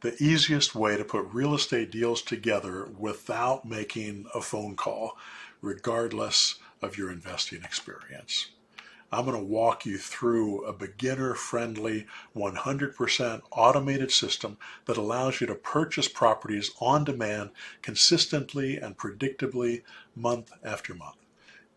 The easiest way to put real estate deals together without making a phone call, regardless of your investing experience. I'm going to walk you through a beginner-friendly, 100% automated system that allows you to purchase properties on demand consistently and predictably month after month.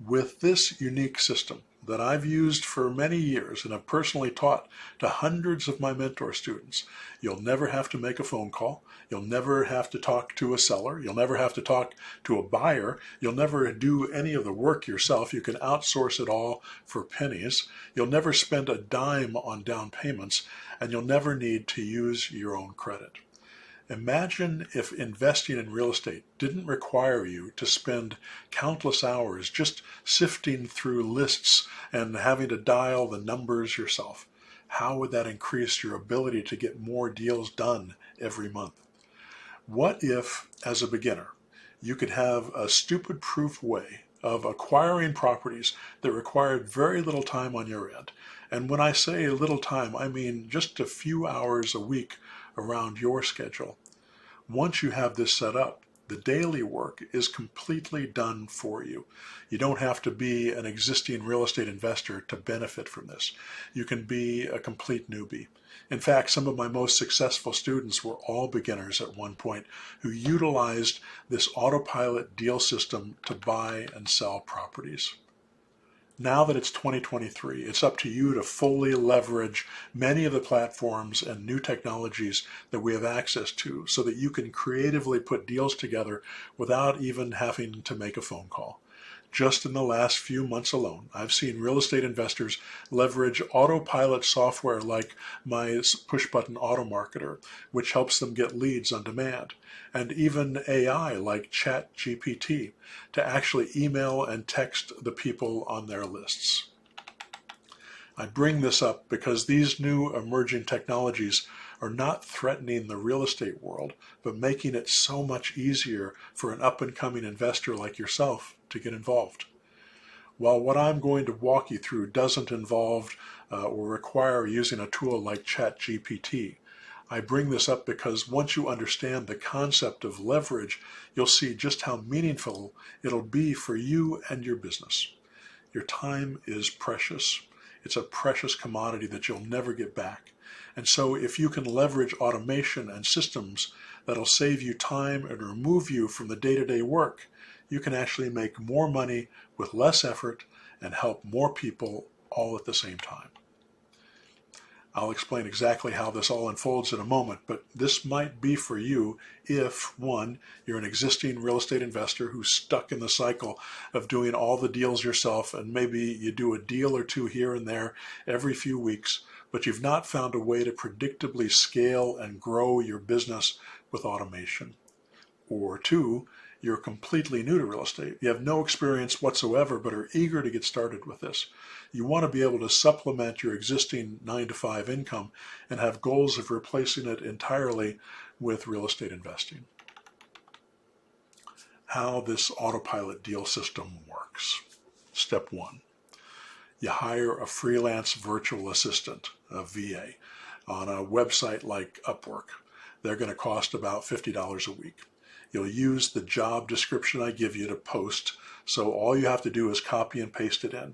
With this unique system that I've used for many years and have personally taught to hundreds of my mentor students, you'll never have to make a phone call. You'll never have to talk to a seller. You'll never have to talk to a buyer. You'll never do any of the work yourself. You can outsource it all for pennies. You'll never spend a dime on down payments, and you'll never need to use your own credit. Imagine if investing in real estate didn't require you to spend countless hours just sifting through lists and having to dial the numbers yourself. How would that increase your ability to get more deals done every month? What if, as a beginner, you could have a stupid-proof way of acquiring properties that required very little time on your end? And when I say little time, I mean just a few hours a week around your schedule. Once you have this set up, the daily work is completely done for you. You don't have to be an existing real estate investor to benefit from this. You can be a complete newbie. In fact, some of my most successful students were all beginners at one point who utilized this autopilot deal system to buy and sell properties. Now that it's 2023, it's up to you to fully leverage many of the platforms and new technologies that we have access to so that you can creatively put deals together without even having to make a phone call. Just in the last few months alone, I've seen real estate investors leverage autopilot software like my push-button auto marketer, which helps them get leads on demand, and even AI like ChatGPT to actually email and text the people on their lists. I bring this up because these new emerging technologies are not threatening the real estate world, but making it so much easier for an up-and-coming investor like yourself to get involved. While what I'm going to walk you through doesn't involve or require using a tool like ChatGPT, I bring this up because once you understand the concept of leverage, you'll see just how meaningful it'll be for you and your business. Your time is precious. It's a precious commodity that you'll never get back. And so if you can leverage automation and systems that'll save you time and remove you from the day-to-day work, you can actually make more money with less effort and help more people all at the same time. I'll explain exactly how this all unfolds in a moment, but this might be for you if, one, you're an existing real estate investor who's stuck in the cycle of doing all the deals yourself, and maybe you do a deal or two here and there every few weeks, but you've not found a way to predictably scale and grow your business with automation. Or two, you're completely new to real estate. You have no experience whatsoever, but are eager to get started with this. You want to be able to supplement your existing 9-to-5 income and have goals of replacing it entirely with real estate investing. How this autopilot deal system works. Step one, you hire a freelance virtual assistant, a VA, on a website like Upwork. They're going to cost about $50 a week. You'll use the job description I give you to post, so all you have to do is copy and paste it in.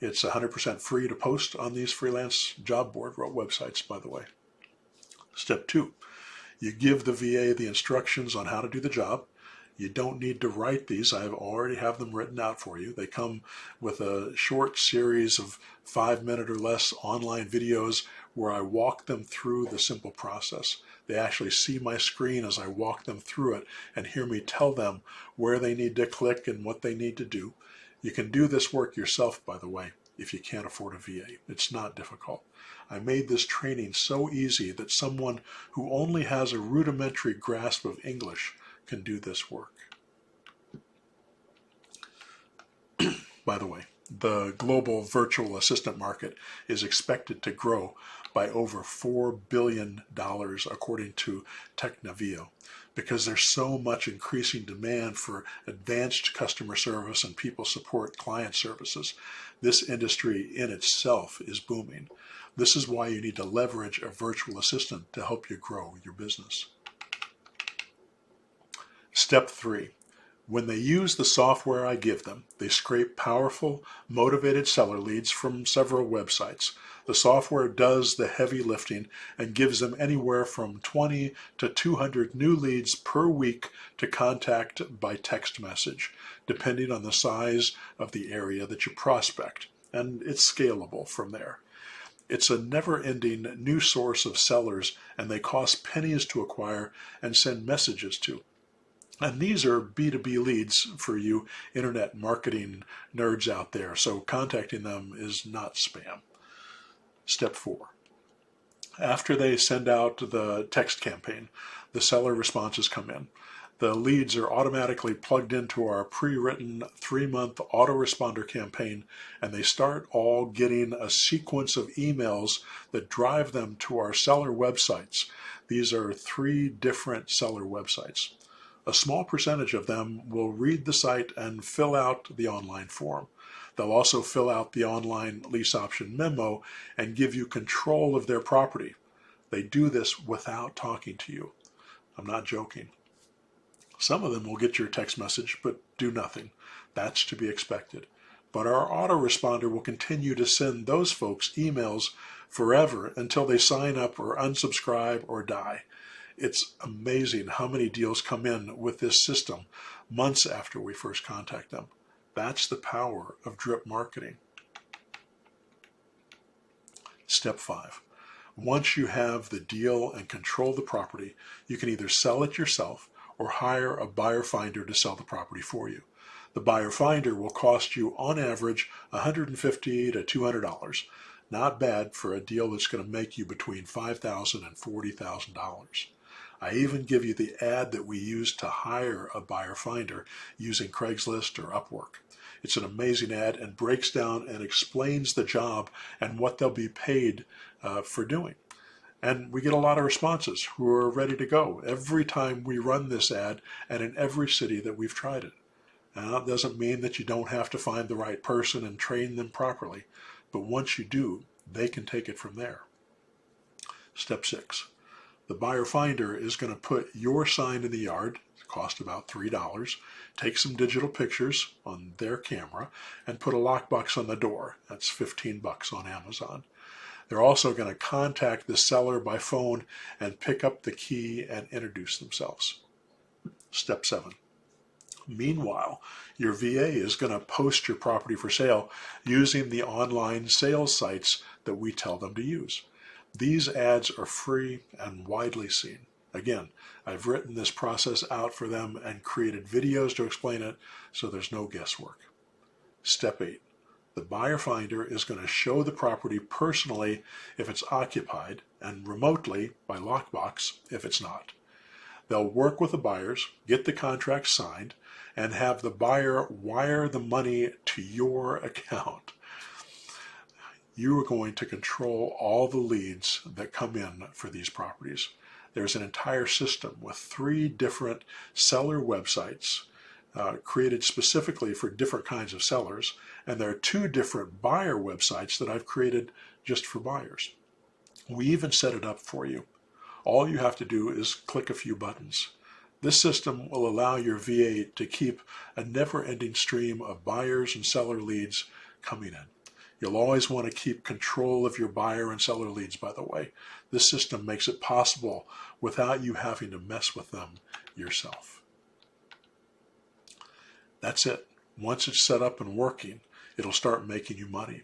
It's 100% free to post on these freelance job board websites, by the way. Step two, you give the VA the instructions on how to do the job. You don't need to write these. I already have them written out for you. They come with a short series of 5-minute or less online videos where I walk them through the simple process. They actually see my screen as I walk them through it and hear me tell them where they need to click and what they need to do. You can do this work yourself, by the way, if you can't afford a VA. It's not difficult. I made this training so easy that someone who only has a rudimentary grasp of English can do this work. By the way, the global virtual assistant market is expected to grow by over $4 billion according to Technavio, because there's so much increasing demand for advanced customer service and people support client services. This industry in itself is booming. This is why you need to leverage a virtual assistant to help you grow your business. Step 3. When they use the software I give them, they scrape powerful, motivated seller leads from several websites. The software does the heavy lifting and gives them anywhere from 20 to 200 new leads per week to contact by text message, depending on the size of the area that you prospect, and it's scalable from there. It's a never-ending new source of sellers, and they cost pennies to acquire and send messages to. And these are B2B leads for you internet marketing nerds out there, so contacting them is not spam. Step 4. After they send out the text campaign, the seller responses come in. The leads are automatically plugged into our pre-written 3-month autoresponder campaign, and they start all getting a sequence of emails that drive them to our seller websites. These are 3 different seller websites. A small percentage of them will read the site and fill out the online form. They'll also fill out the online lease option memo and give you control of their property. They do this without talking to you. I'm not joking. Some of them will get your text message but do nothing. That's to be expected. But our autoresponder will continue to send those folks emails forever until they sign up or unsubscribe or die. It's amazing how many deals come in with this system months after we first contact them. That's the power of drip marketing. Step 5. Once you have the deal and control the property, you can either sell it yourself or hire a buyer finder to sell the property for you. The buyer finder will cost you on average $150 to $200. Not bad for a deal that's going to make you between $5,000 and $40,000. I even give you the ad that we use to hire a buyer finder using Craigslist or Upwork. It's an amazing ad and breaks down and explains the job and what they'll be paid for doing. And we get a lot of responses who are ready to go every time we run this ad and in every city that we've tried it. Now, it doesn't mean that you don't have to find the right person and train them properly, but once you do, they can take it from there. Step 6. The buyer finder is going to put your sign in the yard, it costs about $3, take some digital pictures on their camera, and put a lockbox on the door. That's $15 on Amazon. They're also going to contact the seller by phone and pick up the key and introduce themselves. Step 7. Meanwhile, your VA is going to post your property for sale using the online sales sites that we tell them to use. These ads are free and widely seen. Again, I've written this process out for them and created videos to explain it, so there's no guesswork. Step 8. The buyer finder is going to show the property personally if it's occupied and remotely by lockbox if it's not. They'll work with the buyers, get the contract signed, and have the buyer wire the money to your account. You are going to control all the leads that come in for these properties. There's an entire system with 3 different seller websites created specifically for different kinds of sellers, and there are 2 different buyer websites that I've created just for buyers. We even set it up for you. All you have to do is click a few buttons. This system will allow your VA to keep a never-ending stream of buyers and seller leads coming in. You'll always want to keep control of your buyer and seller leads, by the way. This system makes it possible without you having to mess with them yourself. That's it. Once it's set up and working, it'll start making you money.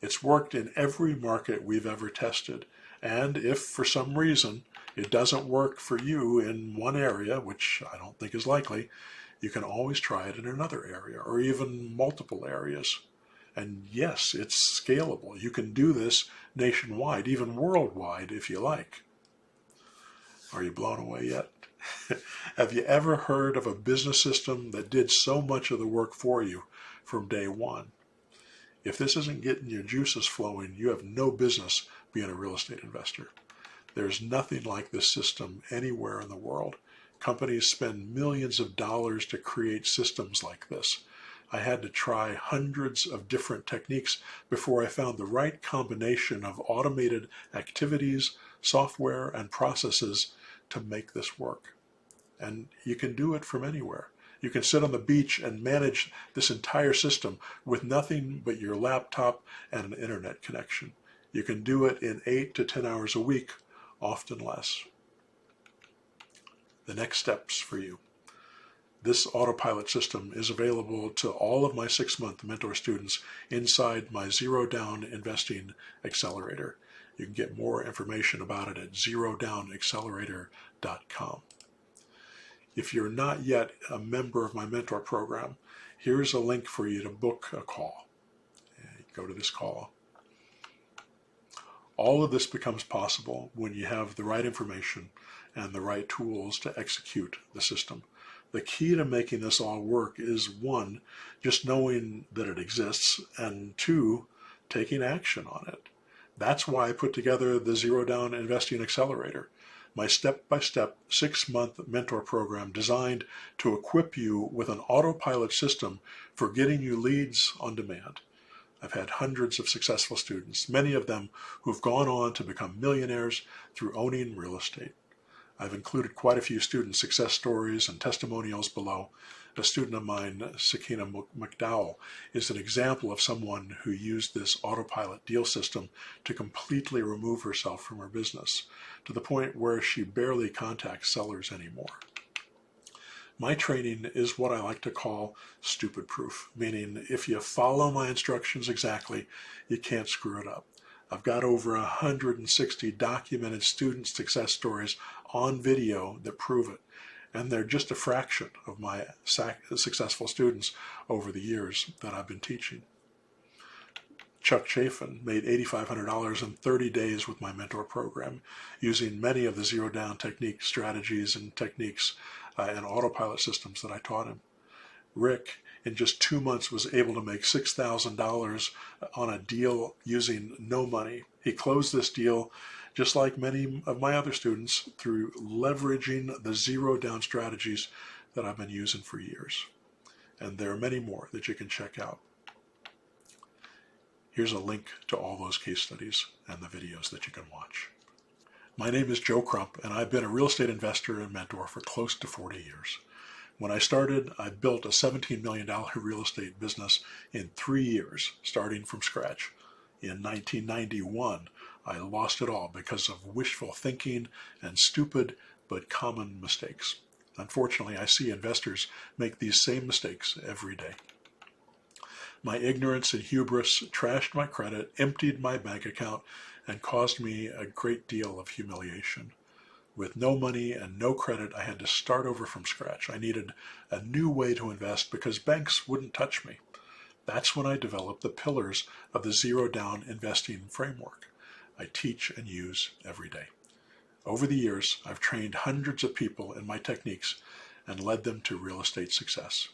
It's worked in every market we've ever tested. And if for some reason it doesn't work for you in one area, which I don't think is likely, you can always try it in another area or even multiple areas. And yes, it's scalable. You can do this nationwide, even worldwide if you like. Are you blown away yet? Have you ever heard of a business system that did so much of the work for you from day one? If this isn't getting your juices flowing, you have no business being a real estate investor. There's nothing like this system anywhere in the world. Companies spend millions of dollars to create systems like this. I had to try hundreds of different techniques before I found the right combination of automated activities, software, and processes to make this work. And you can do it from anywhere. You can sit on the beach and manage this entire system with nothing but your laptop and an internet connection. You can do it in 8 to 10 hours a week, often less. The next steps for you. This autopilot system is available to all of my 6-month mentor students inside my Zero Down Investing Accelerator. You can get more information about it at zerodownaaccelerator.com. If you're not yet a member of my mentor program, here's a link for you to book a call. Go to this call. All of this becomes possible when you have the right information and the right tools to execute the system. The key to making this all work is 1, just knowing that it exists, and 2, taking action on it. That's why I put together the Zero Down Investing Accelerator, my step-by-step 6-month mentor program designed to equip you with an autopilot system for getting you leads on demand. I've had hundreds of successful students, many of them who've gone on to become millionaires through owning real estate. I've included quite a few student success stories and testimonials below. A student of mine, Sakina McDowell, is an example of someone who used this autopilot deal system to completely remove herself from her business, to the point where she barely contacts sellers anymore. My training is what I like to call stupid proof, meaning if you follow my instructions exactly, you can't screw it up. I've got over 160 documented student success stories on video that prove it, and they're just a fraction of my successful students over the years that I've been teaching. Chuck Chafin made $8,500 in 30 days with my mentor program, using many of the zero down technique strategies and techniques and autopilot systems that I taught him. Rick, in just 2 months, was able to make $6,000 on a deal using no money. He closed this deal, just like many of my other students, through leveraging the zero down strategies that I've been using for years. And there are many more that you can check out. Here's a link to all those case studies and the videos that you can watch. My name is Joe Crump, and I've been a real estate investor and mentor for close to 40 years. When I started, I built a $17 million real estate business in 3 years, starting from scratch. In 1991, I lost it all because of wishful thinking and stupid but common mistakes. Unfortunately, I see investors make these same mistakes every day. My ignorance and hubris trashed my credit, emptied my bank account, and caused me a great deal of humiliation. With no money and no credit, I had to start over from scratch. I needed a new way to invest because banks wouldn't touch me. That's when I developed the pillars of the Zero Down Investing framework I teach and use every day. Over the years, I've trained hundreds of people in my techniques and led them to real estate success.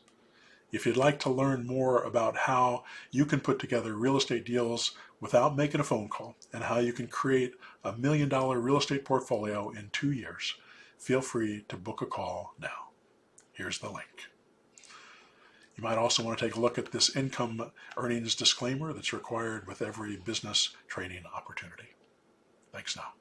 If you'd like to learn more about how you can put together real estate deals without making a phone call and how you can create a $1 million real estate portfolio in 2 years, feel free to book a call now. Here's the link. You might also want to take a look at this income earnings disclaimer that's required with every business training opportunity. Thanks now.